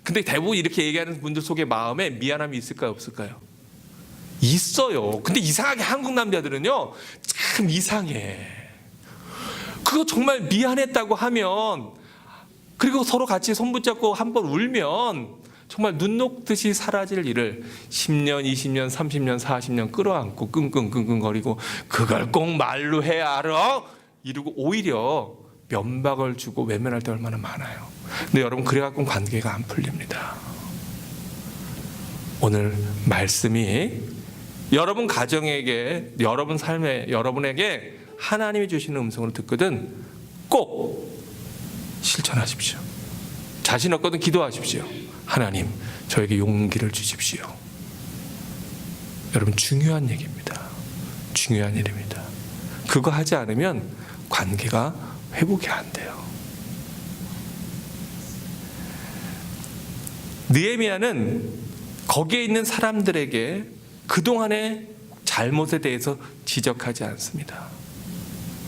근데 대부분 이렇게 얘기하는 분들 속에 마음에 미안함이 있을까요, 없을까요? 있어요. 근데 이상하게 한국 남자들은요, 참 이상해. 그거 정말 미안했다고 하면, 그리고 서로 같이 손 붙잡고 한번 울면 정말 눈 녹듯이 사라질 일을 10년, 20년, 30년, 40년 끌어안고 끙끙끙끙거리고 그걸 꼭 말로 해야 알아? 이러고 오히려 면박을 주고 외면할 때 얼마나 많아요. 근데 여러분, 그래갖고 관계가 안 풀립니다. 오늘 말씀이 여러분 가정에게, 여러분 삶에, 여러분에게 하나님이 주시는 음성으로 듣거든 꼭 실천하십시오. 자신 없거든 기도하십시오. 하나님, 저에게 용기를 주십시오. 여러분, 중요한 얘기입니다. 중요한 일입니다. 그거 하지 않으면 관계가 회복이 안 돼요. 느헤미야는 거기에 있는 사람들에게 그동안의 잘못에 대해서 지적하지 않습니다.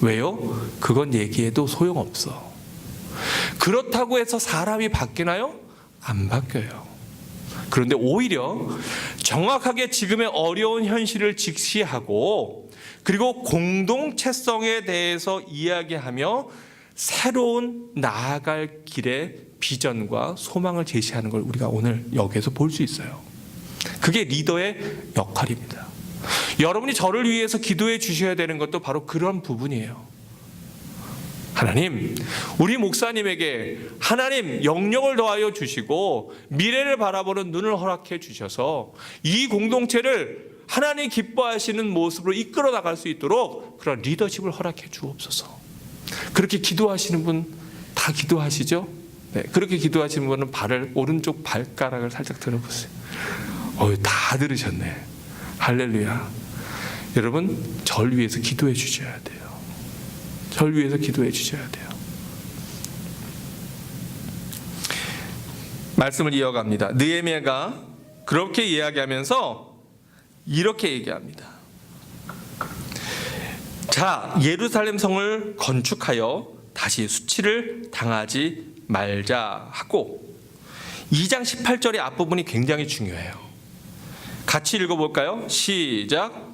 왜요? 그건 얘기해도 소용없어. 그렇다고 해서 사람이 바뀌나요? 안 바뀌어요. 그런데 오히려 정확하게 지금의 어려운 현실을 직시하고, 그리고 공동체성에 대해서 이야기하며 새로운 나아갈 길의 비전과 소망을 제시하는 걸 우리가 오늘 여기에서 볼 수 있어요. 그게 리더의 역할입니다. 여러분이 저를 위해서 기도해 주셔야 되는 것도 바로 그런 부분이에요. 하나님, 우리 목사님에게 하나님 영령을 더하여 주시고 미래를 바라보는 눈을 허락해 주셔서 이 공동체를 하나님 기뻐하시는 모습으로 이끌어 나갈 수 있도록 그런 리더십을 허락해 주옵소서. 그렇게 기도하시는 분 다 기도하시죠? 네, 그렇게 기도하시는 분은 오른쪽 발가락을 살짝 들어보세요. 다 들으셨네. 할렐루야. 여러분, 절 위해서 기도해 주셔야 돼요. 절 위해서 기도해 주셔야 돼요. 말씀을 이어갑니다. 느헤미야가 그렇게 이야기하면서 이렇게 얘기합니다. 자, 예루살렘 성을 건축하여 다시 수치를 당하지 말자 하고, 2장 18절의 앞부분이 굉장히 중요해요. 같이 읽어볼까요? 시작.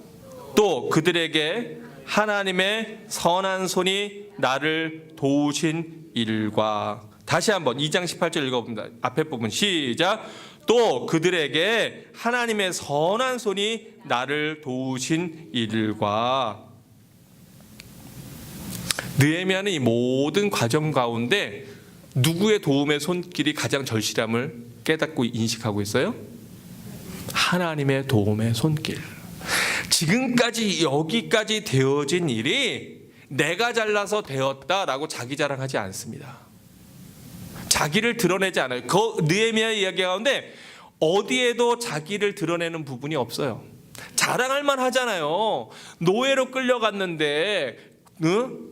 또 그들에게 하나님의 선한 손이 나를 도우신 일과, 다시 한번 2장 18절 읽어봅니다. 앞에 부분 시작. 또 그들에게 하나님의 선한 손이 나를 도우신 일과. 느헤미야는 이 모든 과정 가운데 누구의 도움의 손길이 가장 절실함을 깨닫고 인식하고 있어요? 하나님의 도움의 손길. 지금까지 여기까지 되어진 일이 내가 잘나서 되었다라고 자기 자랑하지 않습니다. 자기를 드러내지 않아요. 그 느헤미야 이야기 가운데 어디에도 자기를 드러내는 부분이 없어요. 자랑할 만 하잖아요. 노예로 끌려갔는데,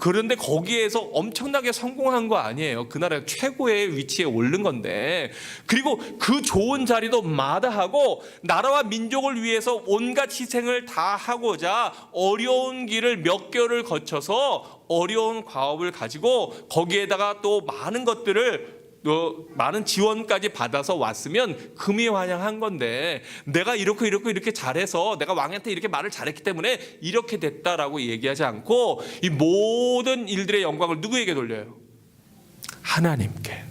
그런데 거기에서 엄청나게 성공한 거 아니에요. 그 나라 최고의 위치에 오른 건데, 그리고 그 좋은 자리도 마다하고 나라와 민족을 위해서 온갖 희생을 다 하고자 어려운 길을 몇 개월을 거쳐서 어려운 과업을 가지고 거기에다가 또 많은 것들을, 많은 지원까지 받아서 왔으면 금이환영한 건데, 내가 이렇게 잘해서 내가 왕한테 이렇게 말을 잘했기 때문에 이렇게 됐다라고 얘기하지 않고 이 모든 일들의 영광을 누구에게 돌려요? 하나님께.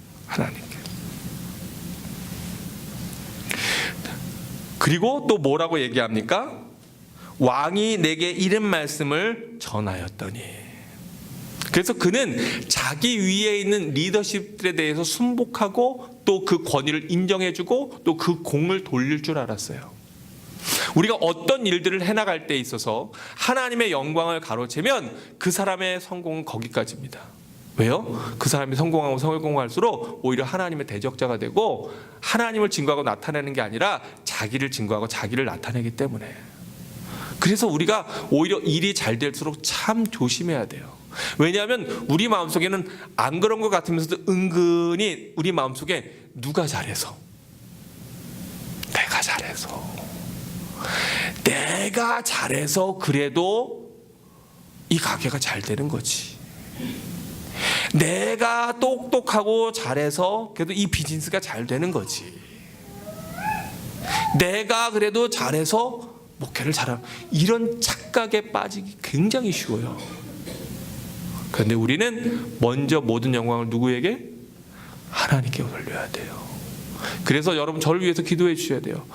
그리고 또 뭐라고 얘기합니까? 왕이 내게 이런 말씀을 전하였더니. 그래서 그는 자기 위에 있는 리더십들에 대해서 순복하고 또 그 권위를 인정해주고 또 그 공을 돌릴 줄 알았어요. 우리가 어떤 일들을 해나갈 때 있어서 하나님의 영광을 가로채면 그 사람의 성공은 거기까지입니다. 왜요? 그 사람이 성공하고 성공할수록 오히려 하나님의 대적자가 되고 하나님을 증거하고 나타내는 게 아니라 자기를 증거하고 자기를 나타내기 때문에. 그래서 우리가 오히려 일이 잘 될수록 참 조심해야 돼요. 왜냐하면 우리 마음속에는 안 그런 것 같으면서도 은근히 우리 마음속에 누가 잘해서, 내가 잘해서 그래도 이 가게가 잘 되는 거지. 내가 똑똑하고 잘해서 그래도 이 비즈니스가 잘 되는 거지. 내가 그래도 잘해서 목회를 잘하는, 이런 착각에 빠지기 굉장히 쉬워요. 그런데 우리는 먼저 모든 영광을 누구에게? 하나님께 돌려야 돼요. 그래서 여러분 저를 위해서 기도해 주셔야 돼요.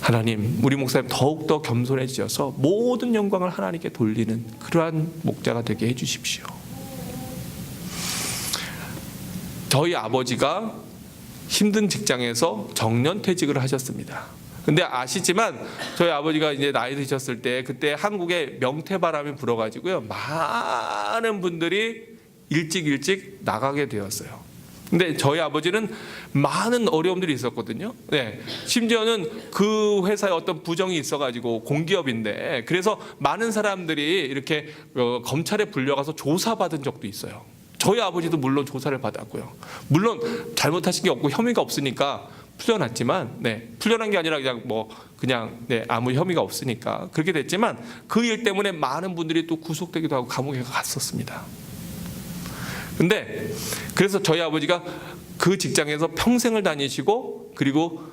하나님, 우리 목사님 더욱더 겸손해지셔서 모든 영광을 하나님께 돌리는 그러한 목자가 되게 해 주십시오. 저희 아버지가 힘든 직장에서 정년퇴직을 하셨습니다. 근데 아시지만 저희 아버지가 이제 나이 드셨을 때 그때 한국에 명태바람이 불어가지고요, 많은 분들이 일찍 나가게 되었어요. 근데 저희 아버지는 많은 어려움들이 있었거든요. 네, 심지어는 그 회사에 어떤 부정이 있어가지고 공기업인데, 그래서 많은 사람들이 이렇게 검찰에 불려가서 조사받은 적도 있어요. 저희 아버지도 물론 조사를 받았고요. 물론 잘못하신 게 없고 혐의가 없으니까 풀려났지만, 풀려난 게 아니라 그냥 아무 혐의가 없으니까 그렇게 됐지만, 그 일 때문에 많은 분들이 또 구속되기도 하고 감옥에 갔었습니다. 근데 그래서 저희 아버지가 그 직장에서 평생을 다니시고 그리고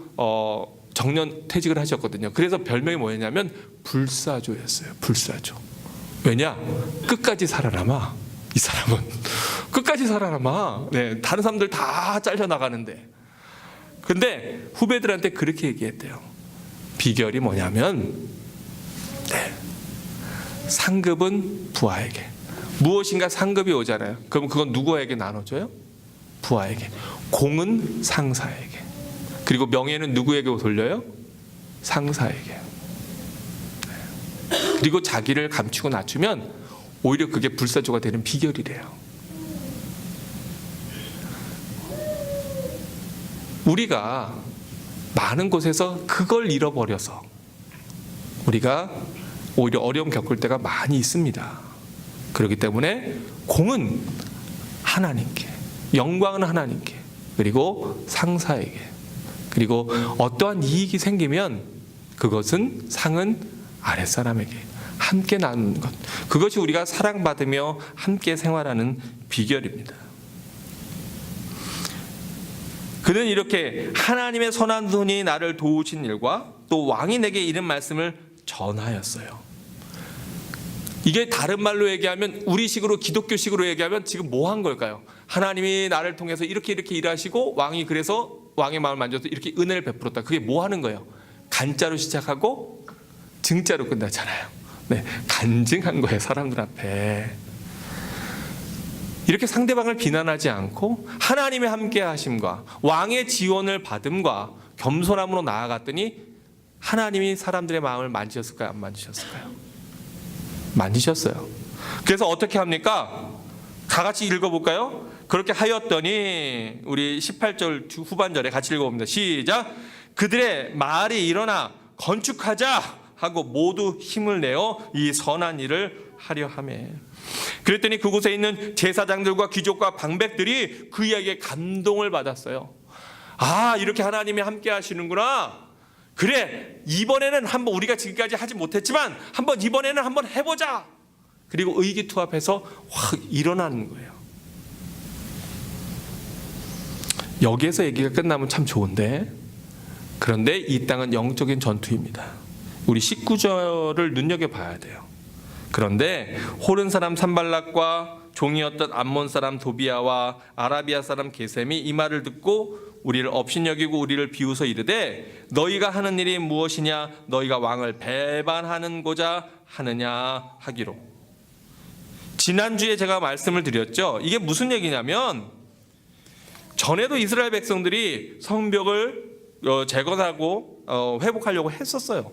정년 퇴직을 하셨거든요. 그래서 별명이 뭐였냐면 불사조였어요. 불사조. 왜냐? 끝까지 살아남아. 이 사람은 끝까지 살아남아. 다른 사람들 다 잘려나가는데. 근데 후배들한테 그렇게 얘기했대요. 비결이 뭐냐면, 상급은 부하에게, 무엇인가 상급이 오잖아요. 그럼 그건 누구에게 나눠줘요? 부하에게. 공은 상사에게. 그리고 명예는 누구에게 돌려요? 상사에게. 그리고 자기를 감추고 낮추면 오히려 그게 불사조가 되는 비결이래요. 우리가 많은 곳에서 그걸 잃어버려서 우리가 오히려 어려움 겪을 때가 많이 있습니다. 그렇기 때문에 공은 하나님께, 영광은 하나님께. 그리고 상사에게, 그리고 어떠한 이익이 생기면 그것은 상은 아랫사람에게 함께 나누는 것, 그것이 우리가 사랑받으며 함께 생활하는 비결입니다. 그는 이렇게 하나님의 선한 손이 나를 도우신 일과 또 왕이 내게 이른 말씀을 전하였어요. 이게 다른 말로 얘기하면, 우리식으로 기독교식으로 얘기하면 지금 뭐 한 걸까요? 하나님이 나를 통해서 이렇게 일하시고 왕이 그래서 왕의 마음을 만져서 이렇게 은혜를 베풀었다. 그게 뭐 하는 거예요? 간자로 시작하고 증자로 끝나잖아요. 네, 간증한 거예요, 사람들 앞에. 이렇게 상대방을 비난하지 않고 하나님의 함께 하심과 왕의 지원을 받음과 겸손함으로 나아갔더니 하나님이 사람들의 마음을 만지셨을까요? 안 만지셨을까요? 만지셨어요. 그래서 어떻게 합니까? 다 같이 읽어볼까요? 그렇게 하였더니, 우리 18절 후반절에 같이 읽어봅니다. 시작. 그들의 말이 일어나 건축하자 하고 모두 힘을 내어 이 선한 일을 하려 하매. 그랬더니 그곳에 있는 제사장들과 귀족과 방백들이 그 이야기에 감동을 받았어요. 아, 이렇게 하나님이 함께 하시는구나. 그래, 이번에는 한번, 우리가 지금까지 하지 못했지만 한번 이번에는 한번 해보자. 그리고 의기투합해서 확 일어나는 거예요. 여기에서 얘기가 끝나면 참 좋은데, 그런데 이 땅은 영적인 전투입니다. 우리 19절을 눈여겨봐야 돼요. 그런데 호른 사람 산발락과 종이었던 암몬 사람 도비아와 아라비아 사람 게셈이 이 말을 듣고 우리를 업신여기고 우리를 비웃어 이르되, 너희가 하는 일이 무엇이냐? 너희가 왕을 배반하는고자 하느냐 하기로. 지난주에 제가 말씀을 드렸죠. 이게 무슨 얘기냐면, 전에도 이스라엘 백성들이 성벽을 재건하고 회복하려고 했었어요.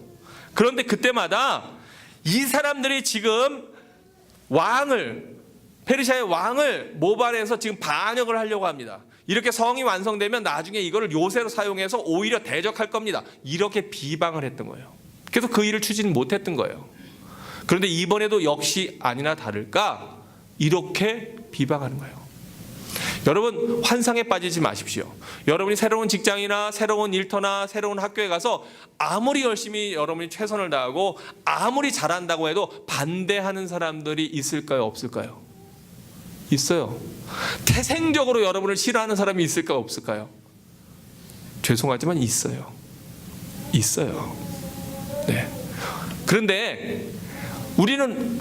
그런데 그때마다 이 사람들이 지금 페르시아의 왕을 모발해서 지금 반역을 하려고 합니다. 이렇게 성이 완성되면 나중에 이거를 요새로 사용해서 오히려 대적할 겁니다. 이렇게 비방을 했던 거예요. 그래서 그 일을 추진 못했던 거예요. 그런데 이번에도 역시 아니나 다를까 이렇게 비방하는 거예요. 여러분, 환상에 빠지지 마십시오. 여러분이 새로운 직장이나 새로운 일터나 새로운 학교에 가서 아무리 열심히 여러분이 최선을 다하고 아무리 잘한다고 해도 반대하는 사람들이 있을까요? 없을까요? 있어요. 태생적으로 여러분을 싫어하는 사람이 있을까요? 없을까요? 죄송하지만 있어요. 있어요. 네. 그런데 우리는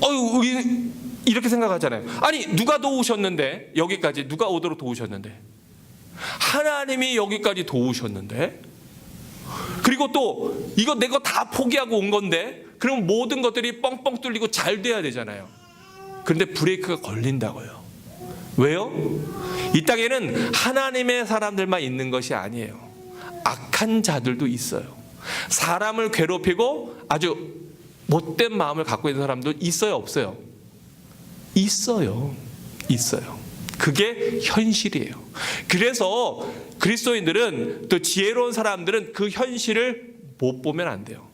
이렇게 생각하잖아요. 아니, 누가 도우셨는데, 여기까지 누가 오도록 도우셨는데, 하나님이 여기까지 도우셨는데, 그리고 또 이거 내가 다 포기하고 온 건데, 그럼 모든 것들이 뻥뻥 뚫리고 잘 돼야 되잖아요. 그런데 브레이크가 걸린다고요. 왜요? 이 땅에는 하나님의 사람들만 있는 것이 아니에요. 악한 자들도 있어요. 사람을 괴롭히고 아주 못된 마음을 갖고 있는 사람도 있어요, 없어요? 있어요. 있어요. 그게 현실이에요. 그래서 그리스도인들은, 또 지혜로운 사람들은 그 현실을 못 보면 안 돼요.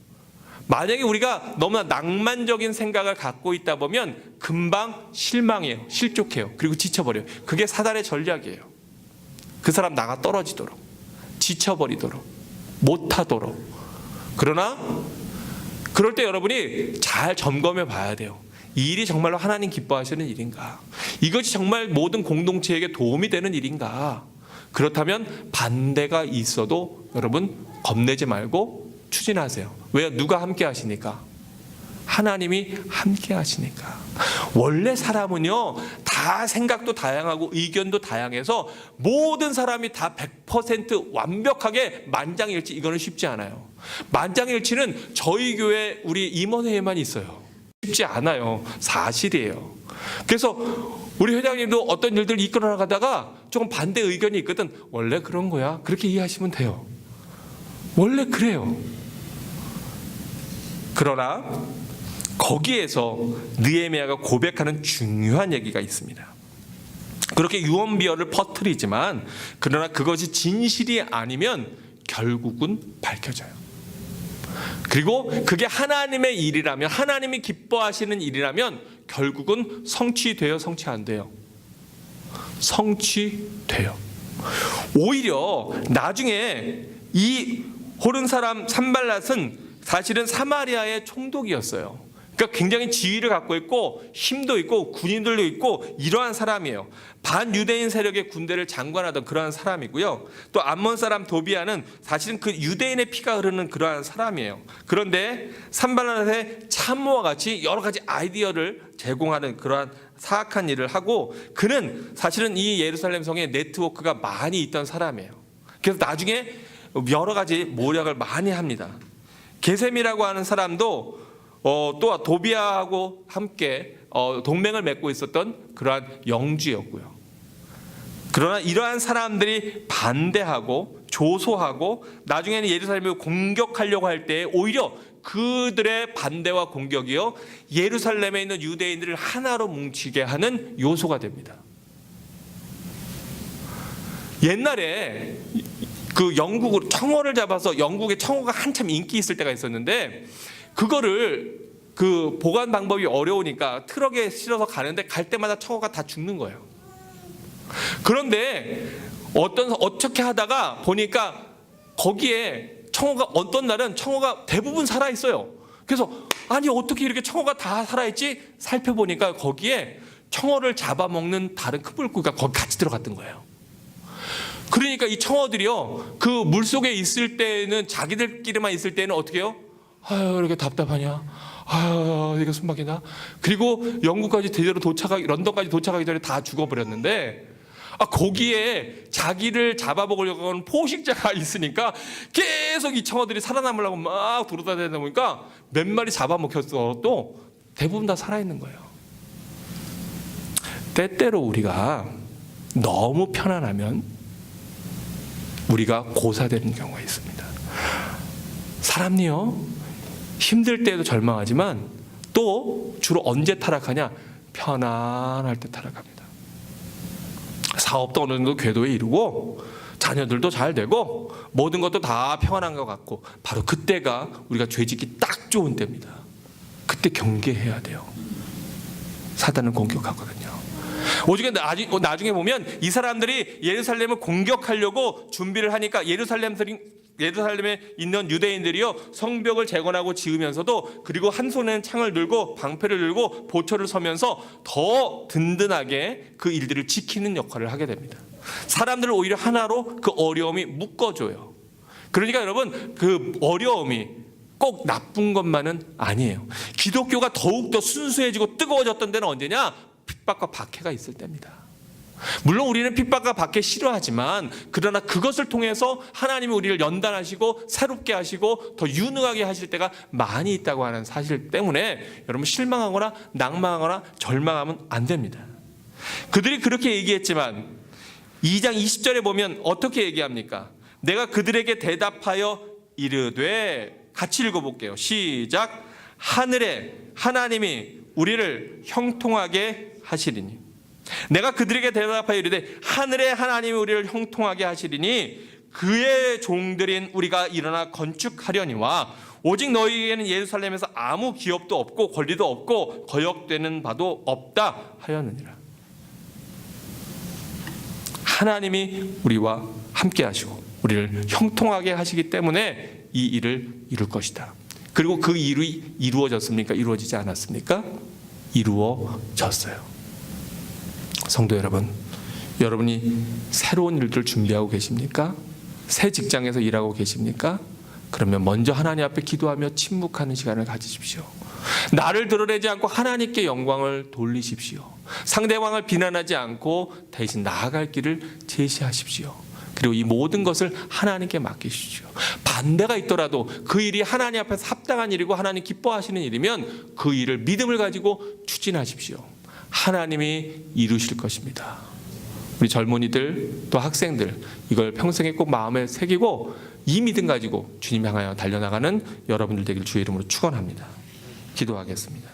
만약에 우리가 너무나 낭만적인 생각을 갖고 있다 보면 금방 실망해요. 실족해요. 그리고 지쳐버려요. 그게 사단의 전략이에요. 그 사람 나가 떨어지도록, 지쳐버리도록, 못하도록. 그러나 그럴 때 여러분이 잘 점검해 봐야 돼요. 이 일이 정말로 하나님 기뻐하시는 일인가? 이것이 정말 모든 공동체에게 도움이 되는 일인가? 그렇다면 반대가 있어도 여러분 겁내지 말고 추진하세요. 왜요? 누가 함께 하시니까? 하나님이 함께 하시니까. 원래 사람은요, 다 생각도 다양하고 의견도 다양해서 모든 사람이 다 100% 완벽하게 만장일치, 이거는 쉽지 않아요. 만장일치는 저희 교회 우리 임원회에만 있어요. 쉽지 않아요. 사실이에요. 그래서 우리 회장님도 어떤 일들 이끌어 나가다가 조금 반대 의견이 있거든. 원래 그런 거야. 그렇게 이해하시면 돼요. 원래 그래요. 그러나 거기에서 느헤미야가 고백하는 중요한 얘기가 있습니다. 그렇게 유언비어를 퍼뜨리지만, 그러나 그것이 진실이 아니면 결국은 밝혀져요. 그리고 그게 하나님의 일이라면, 하나님이 기뻐하시는 일이라면 결국은 성취돼요, 성취 안 돼요? 성취돼요. 오히려 나중에 이 호른 사람 산발랏은 사실은 사마리아의 총독이었어요. 그러니까 굉장히 지위를 갖고 있고 힘도 있고 군인들도 있고 이러한 사람이에요. 반유대인 세력의 군대를 장관하던 그러한 사람이고요. 또 암몬 사람 도비아는 사실은 그 유대인의 피가 흐르는 그러한 사람이에요. 그런데 산발랏의 참모와 같이 여러 가지 아이디어를 제공하는 그러한 사악한 일을 하고, 그는 사실은 이 예루살렘 성에 네트워크가 많이 있던 사람이에요. 그래서 나중에 여러 가지 모략을 많이 합니다. 게셈이라고 하는 사람도 또 도비아하고 함께 동맹을 맺고 있었던 그러한 영주였고요. 그러나 이러한 사람들이 반대하고 조소하고 나중에는 예루살렘을 공격하려고 할 때 오히려 그들의 반대와 공격이요 예루살렘에 있는 유대인들을 하나로 뭉치게 하는 요소가 됩니다. 옛날에 그 영국으로 청어를 잡아서, 영국에 청어가 한참 인기 있을 때가 있었는데 그거를 그 보관 방법이 어려우니까 트럭에 실어서 가는데 갈 때마다 청어가 다 죽는 거예요. 그런데 어떻게 하다가 보니까 거기에 청어가 어떤 날은 청어가 대부분 살아 있어요. 그래서 아니 어떻게 이렇게 청어가 다 살아있지? 살펴보니까 거기에 청어를 잡아먹는 다른 큰 물고기가 거기 같이 들어갔던 거예요. 그러니까 이 청어들이요 그 물속에 있을 때는 자기들끼리만 있을 때는 어떻게 해요? 아유 이렇게 답답하냐, 아유 이게 숨막히나. 그리고 영국까지 제대로 런던까지 도착하기 전에 다 죽어버렸는데 거기에 자기를 잡아먹으려고 하는 포식자가 있으니까 계속 이 청어들이 살아남으려고 막 돌아다니다 보니까 몇 마리 잡아먹혔어도 대부분 다 살아있는 거예요. 때때로 우리가 너무 편안하면 우리가 고사되는 경우가 있습니다. 사람이요 힘들 때도 절망하지만 또 주로 언제 타락하냐? 편안할 때 타락합니다. 사업도 어느 정도 궤도에 이루고 자녀들도 잘 되고 모든 것도 다 평안한 것 같고 바로 그때가 우리가 죄짓기 딱 좋은 때입니다. 그때 경계해야 돼요. 사단은 공격하거든요. 오죽에 나중에 보면 이 사람들이 예루살렘을 공격하려고 준비를 하니까 예루살렘에 있는 유대인들이요 성벽을 재건하고 지으면서도, 그리고 한 손에는 창을 들고 방패를 들고 보초를 서면서 더 든든하게 그 일들을 지키는 역할을 하게 됩니다. 사람들을 오히려 하나로 그 어려움이 묶어줘요. 그러니까 여러분 그 어려움이 꼭 나쁜 것만은 아니에요. 기독교가 더욱더 순수해지고 뜨거워졌던 데는 언제냐? 핍박과 박해가 있을 때입니다. 물론 우리는 핍박과 박해 싫어하지만 그러나 그것을 통해서 하나님이 우리를 연단하시고 새롭게 하시고 더 유능하게 하실 때가 많이 있다고 하는 사실 때문에 여러분 실망하거나 낭망하거나 절망하면 안 됩니다. 그들이 그렇게 얘기했지만 2장 20절에 보면 어떻게 얘기합니까? 내가 그들에게 대답하여 이르되, 같이 읽어볼게요. 시작. 하늘에 하나님이 우리를 형통하게 하시리니. 내가 그들에게 대답하여 이르되 하늘에 하나님이 우리를 형통하게 하시리니 그의 종들인 우리가 일어나 건축하려니와 오직 너희에게는 예루살렘에서 아무 기업도 없고 권리도 없고 거역되는 바도 없다 하였느니라. 하나님이 우리와 함께 하시고 우리를 형통하게 하시기 때문에 이 일을 이룰 것이다. 그리고 그 일이 이루어졌습니까? 이루어지지 않았습니까? 이루어졌어요. 성도 여러분, 여러분이 새로운 일들 준비하고 계십니까? 새 직장에서 일하고 계십니까? 그러면 먼저 하나님 앞에 기도하며 침묵하는 시간을 가지십시오. 나를 드러내지 않고 하나님께 영광을 돌리십시오. 상대방을 비난하지 않고 대신 나아갈 길을 제시하십시오. 그리고 이 모든 것을 하나님께 맡기십시오. 반대가 있더라도 그 일이 하나님 앞에서 합당한 일이고 하나님 기뻐하시는 일이면 그 일을 믿음을 가지고 추진하십시오. 하나님이 이루실 것입니다. 우리 젊은이들 또 학생들 이걸 평생에 꼭 마음에 새기고 이 믿음 가지고 주님 향하여 달려나가는 여러분들 되길 주의 이름으로 축원합니다. 기도하겠습니다.